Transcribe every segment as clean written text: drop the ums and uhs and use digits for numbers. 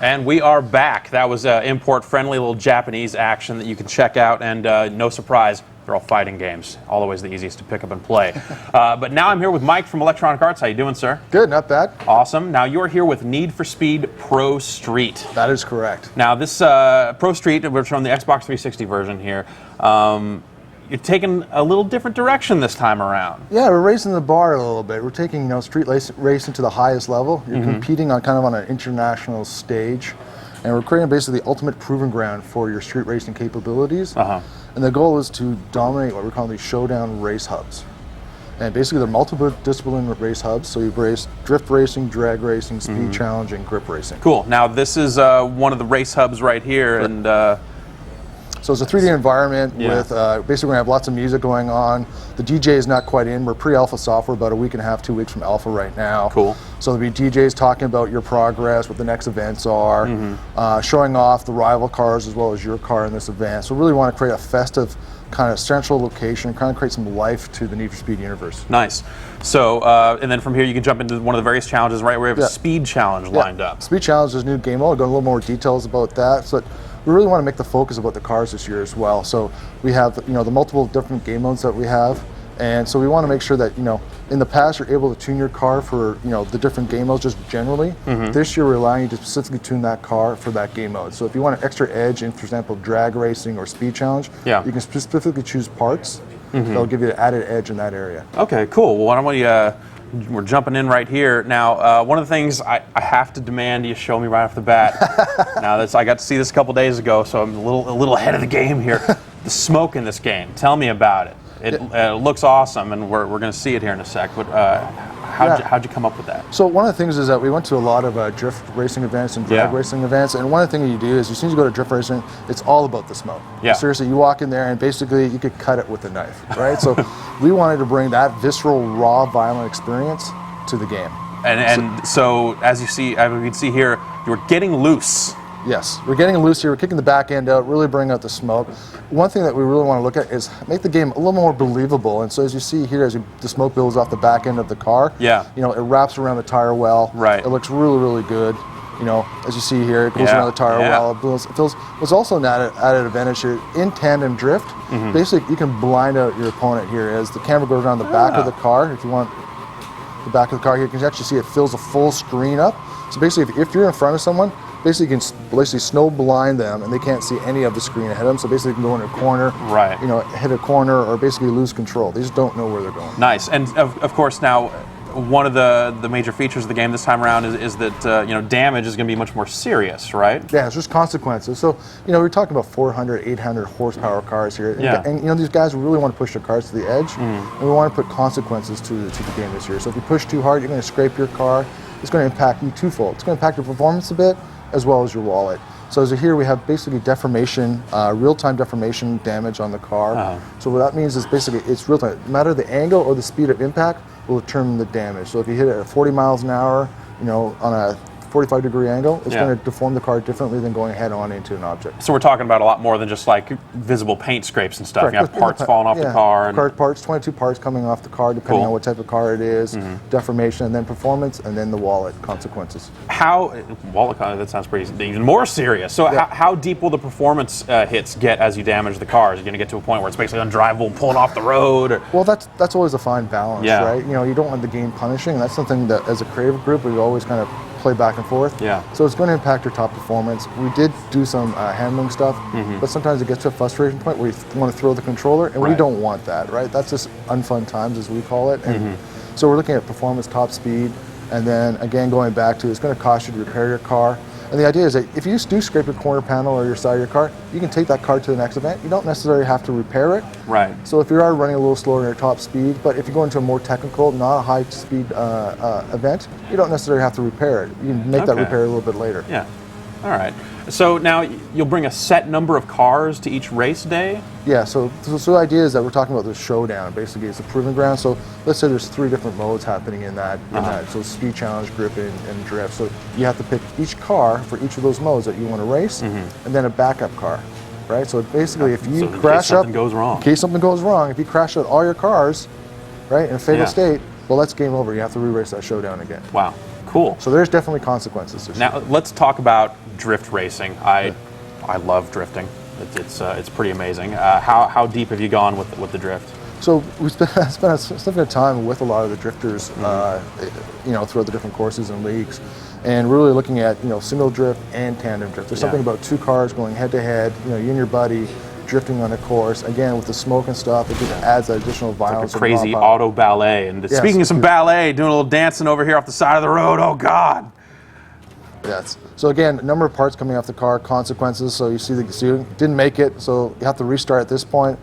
And we are back. That was import-friendly little Japanese action that you can check out, and no surprise, they're all fighting games. Always the easiest to pick up and play. But now I'm here with Mike from Electronic Arts. How you doing, sir? Good, not bad. Awesome. Now you're here with Need for Speed ProStreet. That is correct. Now this ProStreet, we're from the Xbox 360 version here. You're taking a little different direction this time around. Yeah, we're raising the bar a little bit. We're taking street racing to the highest level. You're competing on kind of on an international stage, and we're creating basically the ultimate proving ground for your street racing capabilities. And the goal is to dominate what we're calling these showdown race hubs. And basically they're multiple discipline race hubs, so you've raced drift racing, drag racing, speed challenge, and grip racing. Cool. Now this is one of the race hubs right here, and so it's a 3D environment with basically we're gonna have lots of music going on. The DJ is not quite in. We're pre-alpha software, about a week and a half, 2 weeks from alpha right now. Cool. So there'll be DJs talking about your progress, what the next events are, showing off the rival cars as well as your car in this event. So we really want to create a festive kind of central location, kind of create some life to the Need for Speed universe. Nice. So, and then from here you can jump into one of the various challenges, right? We have a speed challenge lined up. Speed challenge is new game mode. I'll go into a little more details about that. So we really want to make the focus about the cars this year as well. So we have, the multiple different game modes that we have. And so we want to make sure that, in the past you're able to tune your car for, the different game modes just generally. This year we're allowing you to specifically tune that car for that game mode. So if you want an extra edge in, for example, drag racing or speed challenge, you can specifically choose parts that'll give you an added edge in that area. Okay, cool. Well, why don't we, we're jumping in right here. Now, one of the things I have to demand you show me right off the bat. Now, I got to see this a couple days ago, so I'm a little ahead of the game here. The smoke in this game. Tell me about it. It looks awesome, and we're going to see it here in a sec. But how'd you come up with that? So one of the things is that we went to a lot of drift racing events and drag racing events, and one of the things you do is as soon as you go to drift racing, it's all about the smoke. Seriously, you walk in there and basically you could cut it with a knife, right? So we wanted to bring that visceral, raw, violent experience to the game. And so as you can see here, you're getting loose. Yes, we're getting loose here. We're kicking the back end out, really bring out the smoke. One thing that we really want to look at is make the game a little more believable. And so as you see here, the smoke builds off the back end of the car. It wraps around the tire well. It looks really, really good. As you see here, it goes around the tire well. It feels. What's also an added advantage here, in tandem drift, basically you can blind out your opponent here as the camera goes around the back of the car. If you want the back of the car here, you can actually see it fills a full screen up. So basically, if you're in front of someone, basically you can snow blind them and they can't see any of the screen ahead of them, so basically you can go in a corner, hit a corner, or basically lose control. They just don't know where they're going. Nice. And of course now, one of the major features of the game this time around is that damage is going to be much more serious, right? Yeah, it's just consequences. So we're talking about 400, 800 horsepower cars here, and these guys really want to push their cars to the edge, and we want to put consequences to the game this year. So if you push too hard, you're going to scrape your car. It's going to impact you twofold. It's going to impact your performance a bit, as well as your wallet. So as here we have basically deformation, real-time deformation damage on the car. So what that means is basically it's real-time. No matter the angle or the speed of impact will determine the damage. So if you hit it at 40 miles an hour, on a 45-degree angle, it's going to deform the car differently than going head-on into an object. So we're talking about a lot more than just like visible paint scrapes and stuff. Correct. You have parts falling off the car. Car parts, 22 parts coming off the car, depending on what type of car it is, deformation, and then performance, and then the wallet consequences. That sounds pretty even more serious. So how deep will the performance hits get as you damage the cars? Are you going to get to a point where it's basically undrivable, pulling off the road? Or? Well, that's always a fine balance, right? You don't want the game punishing, and that's something that as a creative group we always kind of play back and forth. So it's going to impact your top performance. We did do some handling stuff, but sometimes it gets to a frustration point where you want to throw the controller, and we don't want that, right? That's just unfun times, as we call it. And so we're looking at performance, top speed, and then again going back to it's going to cost you to repair your car. And the idea is that if you do scrape your corner panel or your side of your car, you can take that car to the next event. You don't necessarily have to repair it. So if you are running a little slower in your top speed, but if you go into a more technical, not a high speed event, you don't necessarily have to repair it. You can make that repair a little bit later. All right. So now you'll bring a set number of cars to each race day? Yeah, so the idea is that we're talking about the showdown. Basically, it's a proving ground. So let's say there's 3 different modes happening in that. So speed challenge, grip, and drift. So you have to pick each car for each of those modes that you want to race, and then a backup car, right? So basically, if you crash up, in case something goes wrong, if you crash out all your cars, right, in a fatal state, well, that's game over. You have to re-race that showdown again. Wow. Cool. So there's definitely consequences. Now let's talk about drift racing. I love drifting. It's pretty amazing. How deep have you gone with the drift? So we spent a significant time with a lot of the drifters, throughout the different courses and leagues, and really looking at single drift and tandem drift. There's something about two cars going head to head. You and your buddy drifting on a course. Again, with the smoke and stuff, it just adds additional violence. It's like a crazy auto ballet. And speaking of some ballet, doing a little dancing over here off the side of the road. Oh God. Yes. So again, a number of parts coming off the car, consequences. So you see the student didn't make it, so you have to restart at this point.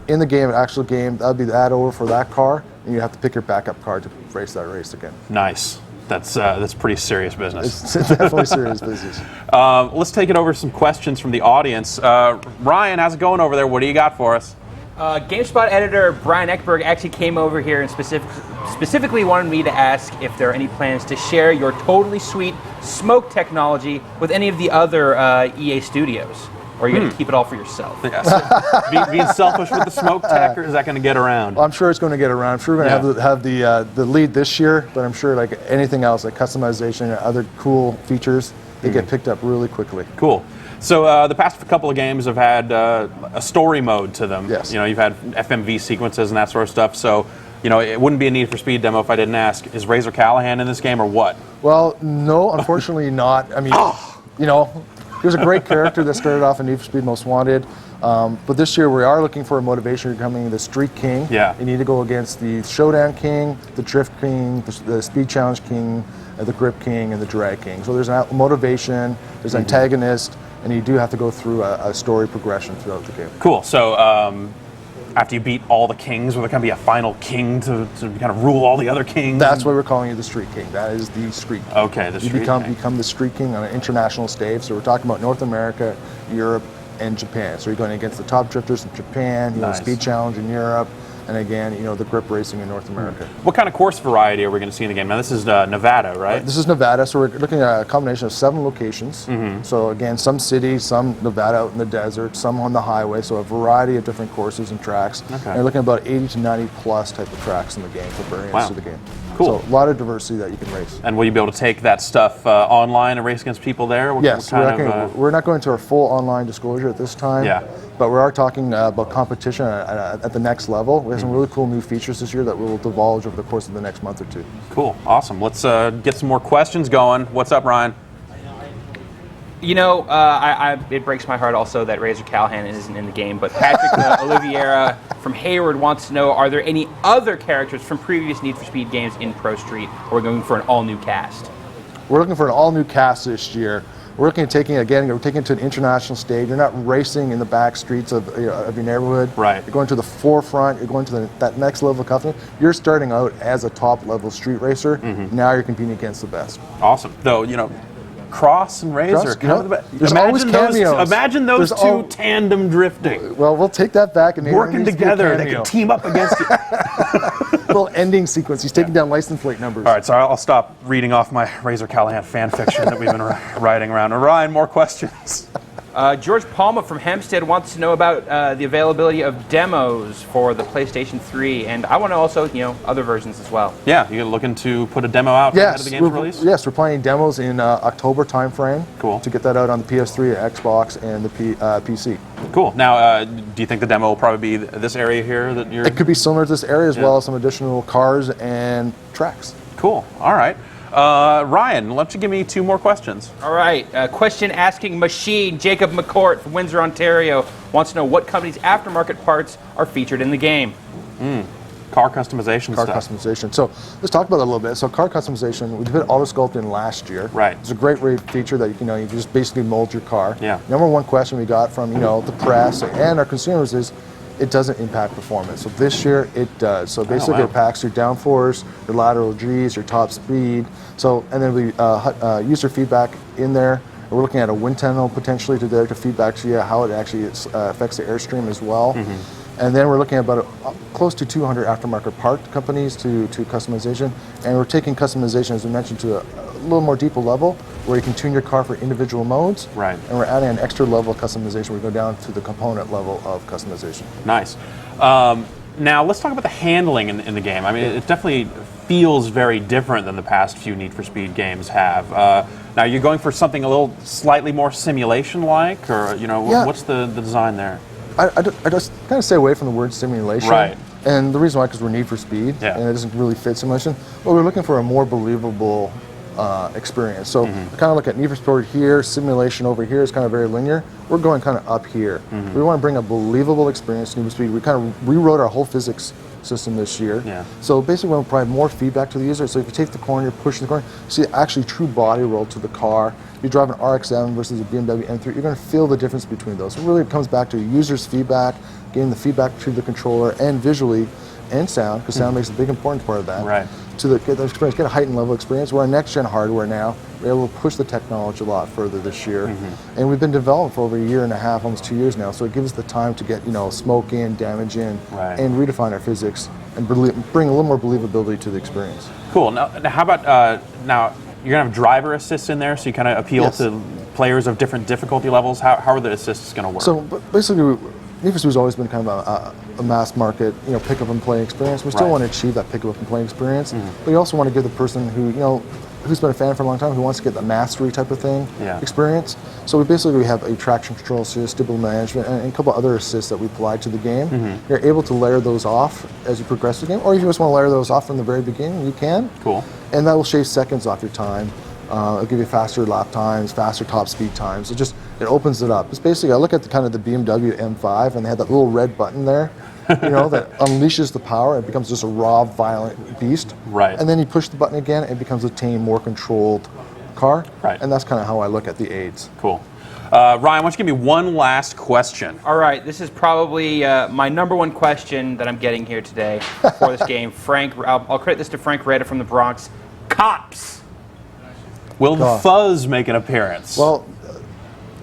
In the game, actual game, that would be the add over for that car, and you have to pick your backup car to race that race again. Nice. That's pretty serious business. It's definitely serious business. Let's take it over some questions from the audience. Ryan, how's it going over there? What do you got for us? GameSpot editor Brian Eckberg actually came over here and specifically wanted me to ask if there are any plans to share your totally sweet smoke technology with any of the other EA studios. Or are you going to keep it all for yourself? Yeah, being selfish with the smoke tech, or is that going to get around? Well, I'm sure it's going to get around. I'm sure we're going to have the lead this year, but I'm sure like anything else, like customization and other cool features, they get picked up really quickly. Cool. So the past couple of games have had a story mode to them. Yes. You've had FMV sequences and that sort of stuff. So, it wouldn't be a Need for Speed demo if I didn't ask, is Razor Callahan in this game or what? Well, no, unfortunately not. I mean, he was a great character that started off in Need for Speed Most Wanted. But this year we are looking for a motivation. You're becoming the Street King. Yeah. You need to go against the Showdown King, the Drift King, the Speed Challenge King, the Grip King, and the Drag King. So there's a motivation, there's an antagonist, and you do have to go through a story progression throughout the game. Cool. So after you beat all the kings, will there going to be a final king to kind of rule all the other kings? That's why we're calling you the Street King. That is the Street King. Okay, the Street King. You become the Street King on an international stage. So we're talking about North America, Europe, and Japan. So you're going against the top drifters in Japan, Nice. Speed Challenge in Europe, and again, the grip racing in North America. What kind of course variety are we going to see in the game? Now, this is Nevada, right? This is Nevada, so we're looking at a combination of 7 locations. So again, some cities, some Nevada out in the desert, some on the highway, so a variety of different courses and tracks. Okay. And you're looking at about 80 to 90 plus type of tracks in the game for variants to the game. Cool. So a lot of diversity that you can race. And will you be able to take that stuff online and race against people there? Yes, we're not going to our full online disclosure at this time. Yeah. But we are talking about competition at the next level. We have some really cool new features this year that we'll divulge over the course of the next month or two. Cool, awesome. Let's get some more questions going. What's up, Ryan? It breaks my heart also that Razor Callahan isn't in the game, but Patrick Oliveira from Hayward wants to know, are there any other characters from previous Need for Speed games in ProStreet, or are we going for an all-new cast? We're looking for an all-new cast this year. We're looking at taking it to an international stage. You're not racing in the back streets of your neighborhood. Right. You're going to the forefront. You're going to that next level of company. You're starting out as a top-level street racer. Now you're competing against the best. Awesome. Though, Cross and Razor. There's always cameos. Imagine those two tandem drifting. Well, we'll take that back and working together. They can team up against you. Little ending sequence. He's taking down license plate numbers. All right, so I'll stop reading off my Razor Callahan fan fiction that we've been writing around. Ryan, more questions. George Palma from Hempstead wants to know about the availability of demos for the PlayStation 3, and I want to also, other versions as well. Yeah, you're looking to put a demo out ahead of the game's release? Yes, we're planning demos in October timeframe. Cool. To get that out on the PS3, Xbox, and the PC. Cool. Now, do you think the demo will probably be this area here that you're? It could be similar to this area as well as some additional cars and tracks. Cool. All right. Ryan, why don't you give me 2 more questions? All right. Question asking machine. Jacob McCourt from Windsor, Ontario wants to know what company's aftermarket parts are featured in the game. Car customization Car stuff. customization. So let's talk about that a little bit. So car customization, we put auto sculpt in last year. Right. It's a great feature that you just basically mold your car. Yeah. Number one question we got from the press and our consumers is, it doesn't impact performance. So this year it does. So basically it packs your downforce, your lateral Gs, your top speed. So, and then we user feedback in there. We're looking at a wind tunnel potentially to feedback to you how it actually affects the airstream as well. And then we're looking at about close to 200 aftermarket part companies to customization. And we're taking customization, as we mentioned, to a little more deeper level where you can tune your car for individual modes. Right. And we're adding an extra level of customization. We go down to the component level of customization. Nice. Now let's talk about the handling in the game. I mean, it definitely feels very different than the past few Need for Speed games have. Now you're going for something a little slightly more simulation-like, or what's the design there? I just kind of stay away from the word simulation. Right. And the reason why, because we're Need for Speed, and it doesn't really fit simulation. But we're looking for a more believable experience. So kind of look at Need for Speed here, simulation over here is kind of very linear. We're going kind of up here. We want to bring a believable experience to Need for Speed. We kind of rewrote our whole physics system this year. So basically we want to provide more feedback to the user. So if you take the corner, you're pushing the corner, you see actually true body roll to the car. You drive an RX-7 versus a BMW M3, you're going to feel the difference between those. It really comes back to users' feedback, getting the feedback to the controller, and visually, and sound, because sound makes a big important part of that. Right. To get the experience, get a heightened level of experience. We're on next-gen hardware now. We're able to push the technology a lot further this year. And we've been developed for over a year and a half, almost 2 years now, so it gives us the time to get smoke in, damage in, and redefine our physics, and bring a little more believability to the experience. Cool. Now how about, now you're going to have driver assists in there, so you kind of appeal to players of different difficulty levels. How are the assists going to work? So basically, Need for Speed has always been kind of a mass market, pick up and play experience. We still want to achieve that pick up and play experience, but you also want to give the person who, who's been a fan for a long time, who wants to get the mastery type of thing experience. So we have a traction control assist, stability management, and a couple other assists that we apply to the game. You're able to layer those off as you progress the game, or if you just want to layer those off from the very beginning, you can. Cool. And that will shave seconds off your time. It'll give you faster lap times, faster top speed times. It opens it up. It's basically, I look at the BMW M5, and they have that little red button there, that unleashes the power. It becomes just a raw, violent beast. Right. And then you push the button again, it becomes a tame, more controlled car. Right. And that's kind of how I look at the aids. Cool. Ryan, why don't you give me one last question? All right, this is probably my #1 question that I'm getting here today for this game. Frank, I'll credit this to Frank Reda from the Bronx. Cops. Will the fuzz make an appearance? Well,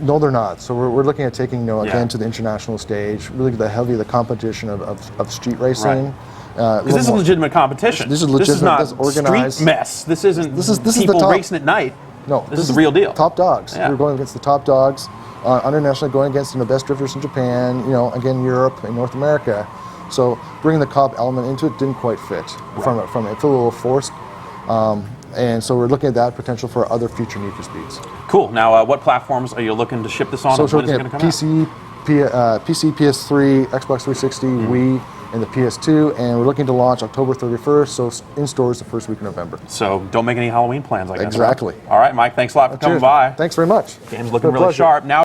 no, they're not. So we're looking at taking again to the international stage, really the competition of street racing. Because this is legitimate competition. This is legitimate. This is not this is organized. street mess. This isn't this is people the top, racing at night. No, this is the real deal. Top dogs. Yeah. We're going against the top dogs. Internationally, going against the best drifters in Japan, again, Europe and North America. So bringing the cop element into it didn't quite fit from it. It felt a little forced. And so we're looking at that potential for other future Need for Speeds. Cool. Now, what platforms are you looking to ship this on? So we're looking at PC, PS3, Xbox 360, Wii, and the PS2, and we're looking to launch October 31st, so in stores the first week of November. So don't make any Halloween plans, I guess. Exactly. All right, Mike, thanks a lot for coming by. Thanks very much. Game's looking really sharp. Now